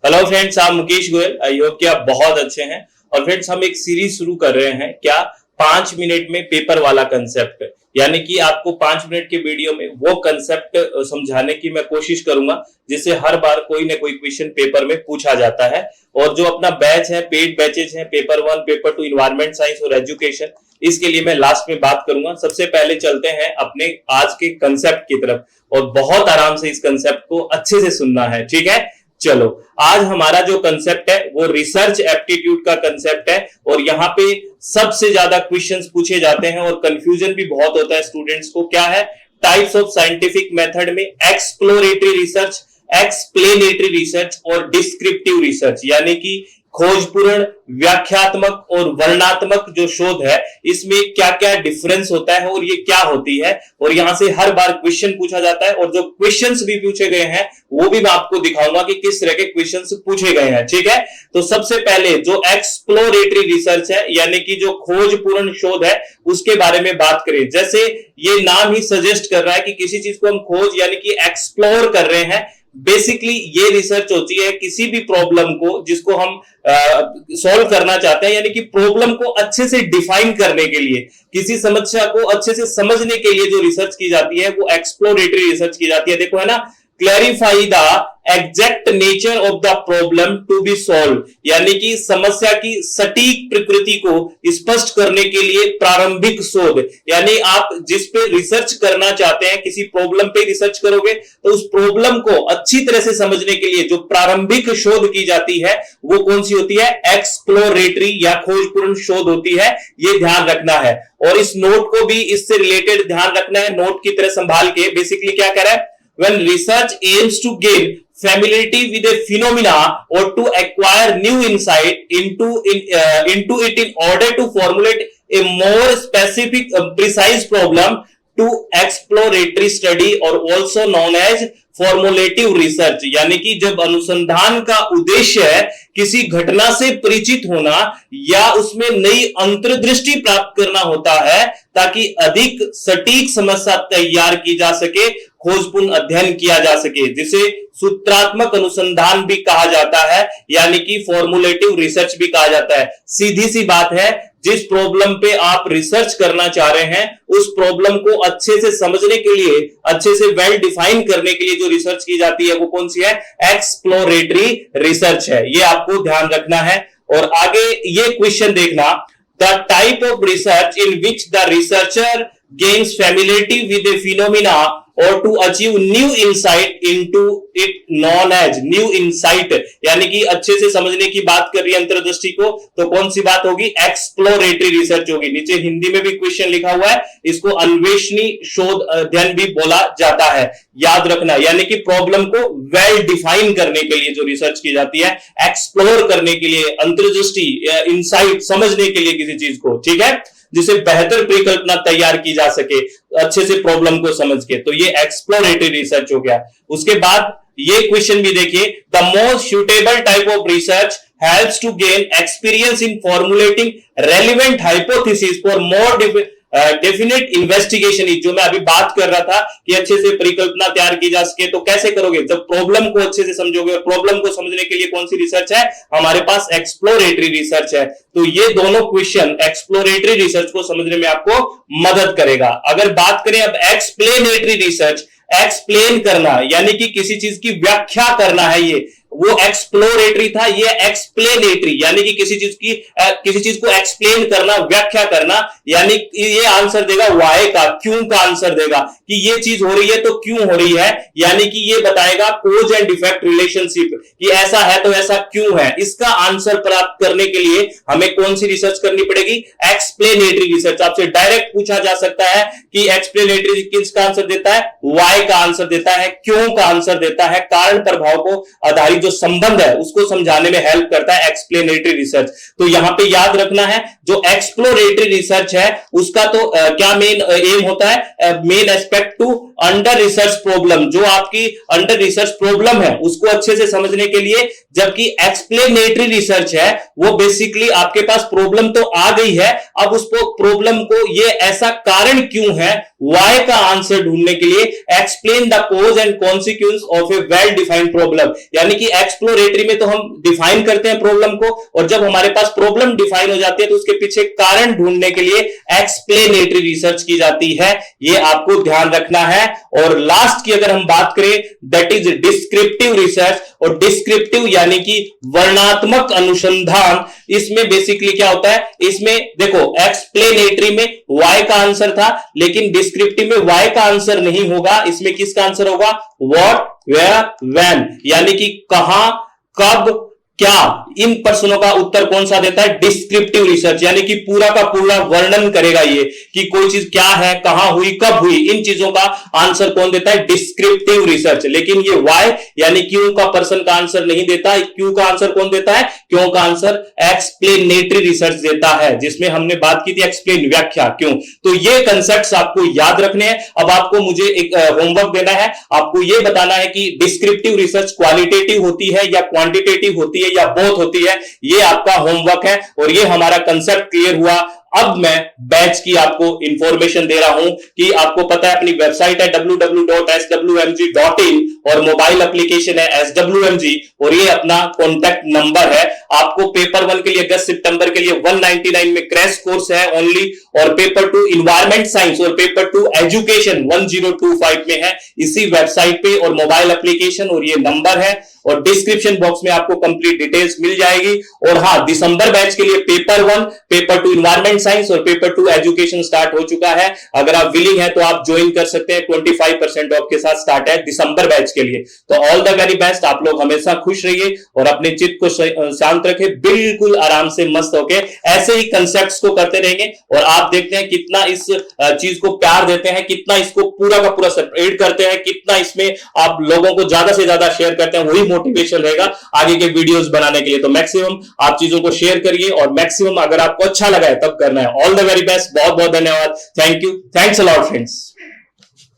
Hello friends, आप Mukesh Goyal. I hope कि आप बहुत अच्छे हैं। और फ्रेंड्स, हम एक सीरीज शुरू कर रहे हैं। क्या 5 मिनट में पेपर वाला कंसेप्ट, यानी कि आपको 5 मिनट के वीडियो में वो कंसेप्ट समझाने की मैं कोशिश करूंगा जिससे हर बार कोई ना कोई क्वेश्चन पेपर में पूछा जाता है। और जो अपना बैच है, पेड बैचेज है, पेपर 1, पेपर 2, इन्वायरमेंट साइंस और एजुकेशन, इसके लिए मैं लास्ट में बात करूंगा। सबसे पहले चलते हैं अपने आज के कंसेप्ट की तरफ और बहुत आराम से इस कंसेप्ट को अच्छे से सुनना है, ठीक है। चलो, आज हमारा जो कंसेप्ट है वो रिसर्च एप्टीट्यूड का कंसेप्ट है और यहाँ पे सबसे ज्यादा क्वेश्चंस पूछे जाते हैं और कंफ्यूजन भी बहुत होता है स्टूडेंट्स को। क्या है? टाइप्स ऑफ साइंटिफिक मेथड में एक्सप्लोरेटरी रिसर्च, एक्सप्लेनेटरी रिसर्च और डिस्क्रिप्टिव रिसर्च, यानी कि खोजपूर्ण, व्याख्यात्मक और वर्णनात्मक जो शोध है, इसमें क्या क्या डिफरेंस होता है और ये क्या होती है। और यहां से हर बार क्वेश्चन पूछा जाता है और जो क्वेश्चंस भी पूछे गए हैं वो भी मैं आपको दिखाऊंगा कि किस तरह के क्वेश्चंस पूछे गए हैं, ठीक है। तो सबसे पहले जो एक्सप्लोरेटरी रिसर्च है, यानी कि जो खोजपूर्ण शोध है, उसके बारे में बात करें। जैसे ये नाम ही सजेस्ट कर रहा है कि किसी चीज को हम खोज यानी कि एक्सप्लोर कर रहे हैं। बेसिकली ये रिसर्च होती है किसी भी प्रॉब्लम को जिसको हम सॉल्व करना चाहते हैं, यानी कि प्रॉब्लम को अच्छे से डिफाइन करने के लिए, किसी समस्या को अच्छे से समझने के लिए जो रिसर्च की जाती है वो एक्सप्लोरेटरी रिसर्च की जाती है। देखो, है ना, clarify the exact nature of the problem to be solve, यानी कि समस्या की सटीक प्रकृति को स्पष्ट करने के लिए प्रारंभिक शोध। यानी आप जिस पे रिसर्च करना चाहते हैं, किसी प्रॉब्लम पे रिसर्च करोगे तो उस प्रॉब्लम को अच्छी तरह से समझने के लिए जो प्रारंभिक शोध की जाती है वो कौन सी होती है? एक्सप्लोरेटरी या खोजपूर्ण शोध होती है। ये ध्यान रखना है और इस नोट को भी इससे रिलेटेड ध्यान रखना है, नोट की तरह संभाल के। बेसिकली क्या कह रहा है? When research aims to gain familiarity with a phenomena or to acquire new insight into it in order to formulate a more specific, precise problem, to exploratory study or also known as formulative research, यानी कि जब अनुसंधान का उद्देश्य है किसी घटना से परिचित होना या उसमें नई अंतर्दृष्टि प्राप्त करना होता है ताकि अधिक सटीक समस्या तैयार की जा सके, खोजपूर्ण अध्ययन किया जा सके, जिसे सूत्रात्मक अनुसंधान भी कहा जाता है, यानी कि फॉर्मुलेटिव रिसर्च भी कहा जाता है। सीधी सी बात है, जिस प्रॉब्लम पे आप रिसर्च करना चाह रहे हैं उस प्रॉब्लम को अच्छे से समझने के लिए, अच्छे से वेल डिफाइन करने के लिए जो रिसर्च की जाती है वो कौन सी है? एक्सप्लोरेटरी रिसर्च है। ये आपको ध्यान रखना है। और आगे ये क्वेश्चन देखना, the type of research in which the researcher gains familiarity with a phenomena or to achieve new insight into it known as new insight, यानी कि अच्छे से समझने की बात कर रही है अंतर्दृष्टि को, तो कौन सी बात होगी? एक्सप्लोरेटरी रिसर्च होगी। नीचे हिंदी में भी क्वेश्चन लिखा हुआ है, इसको अन्वेषणी शोध अध्ययन भी बोला जाता है, याद रखना। यानी कि प्रॉब्लम को वेल डिफाइन करने के लिए जो रिसर्च की जाती है, एक्सप्लोर करने के लिए, अंतर्दृष्टि, इंसाइट समझने के लिए किसी चीज को, ठीक है, जिसे बेहतर परिकल्पना तैयार की जा सके अच्छे से प्रॉब्लम को समझ के, तो ये एक्सप्लोरेटरी रिसर्च हो गया। उसके बाद ये क्वेश्चन भी देखिए, the most suitable type of research helps to gain experience in formulating relevant hypothesis for more definite investigation. जो मैं अभी बात कर रहा था कि अच्छे से परिकल्पना तैयार की जा सके, तो कैसे करोगे? जब प्रॉब्लम को अच्छे से समझोगे। और प्रॉब्लम को समझने के लिए कौन सी रिसर्च है? हमारे पास एक्सप्लोरेटरी रिसर्च है। तो ये दोनों क्वेश्चन एक्सप्लोरेटरी रिसर्च को समझने में आपको मदद करेगा। अगर बात करें अब एक्सप्लेनेटरी रिसर्च, एक्सप्लेन करना यानी कि किसी चीज की व्याख्या करना है, ये वो एक्सप्लोरेटरी था, ये एक्सप्लेनेटरी यानी कि किसी चीज को एक्सप्लेन करना, व्याख्या करना, यानी ये आंसर देगा वाई का, क्यों का आंसर देगा कि ये चीज हो रही है तो क्यों हो रही है, यानी कि ये बताएगा कोज एंड इफेक्ट रिलेशनशिप कि ऐसा है तो ऐसा क्यों है। इसका आंसर प्राप्त करने के लिए हमें कौन सी रिसर्च करनी पड़ेगी? Explanatory research. आपसे डायरेक्ट पूछा जा सकता है कि एक्सप्लेनेटरी किसका आंसर देता है? वाई का आंसर देता है, क्यों का आंसर देता है, कारण प्रभाव को आधारित जो संबंध है उसको समझाने में हेल्प करता है एक्सप्लेनेटरी रिसर्च। तो यहां पे याद रखना है, जो एक्सप्लोरेटरी रिसर्च है उसका तो क्या मेन एम होता है? Main aspect to under research problem, जो आपकी अंडर रिसर्च प्रॉब्लम है उसको अच्छे से समझने के लिए। जबकि एक्सप्लेनेटरी रिसर्च है वो बेसिकली आपके पास प्रॉब्लम तो आ गई है, अब उस प्रॉब्लम को ये ऐसा कारण क्यों है वाई का आंसर ढूंढने के लिए explain the cause and consequence of a well defined problem, यानी कि एक्सप्लोरेटरी में तो हम डिफाइन करते हैं प्रॉब्लम को, और जब हमारे पास प्रॉब्लम डिफाइन हो जाती है तो उसके पीछे कारण ढूंढने के लिए एक्सप्लेनेटरी रिसर्च की जाती है। ये आपको ध्यान रखना है। और लास्ट की अगर हम बात करें, दैट इज डिस्क्रिप्टिव रिसर्च, और डिस्क्रिप्टिव यानी कि वर्णनात्मक अनुसंधान। इसमें बेसिकली क्या होता है, इसमें देखो एक्सप्लेनेटरी में वाई का आंसर था, लेकिन डिस्क्रिप्टिव में वाई का आंसर नहीं होगा, इसमें किसका आंसर होगा, व्हाट, वेयर, व्हेन, यानी कि कहां, कब, क्या, इन प्रश्नों का उत्तर कौन सा देता है, डिस्क्रिप्टिव रिसर्च, यानी कि पूरा का पूरा वर्णन करेगा ये कि कोई चीज क्या है, कहां हुई, कब हुई, इन चीजों का आंसर कौन देता है, डिस्क्रिप्टिव रिसर्च। लेकिन ये वाई यानी क्यों का पर्सन का आंसर नहीं देता। क्यों का आंसर कौन देता है, क्यों का आंसर एक्सप्लेनेटरी रिसर्च देता है, जिसमें हमने बात की थी एक्सप्लेन, व्याख्या, क्यों। तो ये कंसेप्ट्स आपको याद रखने हैं। अब आपको मुझे एक होमवर्क देना है, आपको ये बताना है कि डिस्क्रिप्टिव रिसर्च क्वालिटेटिव होती है या क्वांटिटेटिव होती है या बोथ होती है। ये आपका होमवर्क है और ये हमारा कंसेप्ट क्लियर हुआ। अब मैं बैच की आपको इंफॉर्मेशन दे रहा हूं कि आपको पता है अपनी वेबसाइट है www.swmg.in और मोबाइल एप्लीकेशन है SWMG, और ये अपना कॉन्टैक्ट नंबर है। आपको पेपर 1 के लिए अगस्त सितंबर के लिए 199 में क्रैश कोर्स है ओनली, और पेपर 2 इन्वायरमेंट साइंस और पेपर 2 एजुकेशन 1025 में है इसी वेबसाइट पे और मोबाइल एप्लीकेशन, और ये नंबर है, और डिस्क्रिप्शन बॉक्स में आपको कंप्लीट डिटेल्स मिल जाएगी। और हाँ, दिसंबर बैच के लिए पेपर 1, पेपर 2 इन्वायरमेंट साइंस और पेपर 2 एजुकेशन स्टार्ट हो चुका है। अगर आप विलिंग है तो आप ज्वाइन कर सकते हैं, 25% ऑफ के साथ स्टार्ट है दिसंबर बैच के लिए। तो ऑल द वेरी बेस्ट, आप लोग हमेशा खुश रहिए और अपने चित्त को शांत रखें, बिल्कुल आराम से मस्त होके ऐसे ही कंसेप्ट्स को करते रहेंगे, और आप देखते हैं कितना इस चीज को प्यार देते हैं, कितना इसको पूरा का पूरा स्प्रेड करते हैं, कितना इसमें आप लोगों को ज्यादा से ज्यादा शेयर करते हैं, वही मोटिवेशन रहेगा आगे के वीडियोस बनाने के लिए। तो मैक्सिमम आप चीजों को शेयर करिए, और मैक्सिमम अगर आपको अच्छा लगा है तब करना है। ऑल द वेरी बेस्ट, बहुत बहुत धन्यवाद, thank you, thanks a lot friends.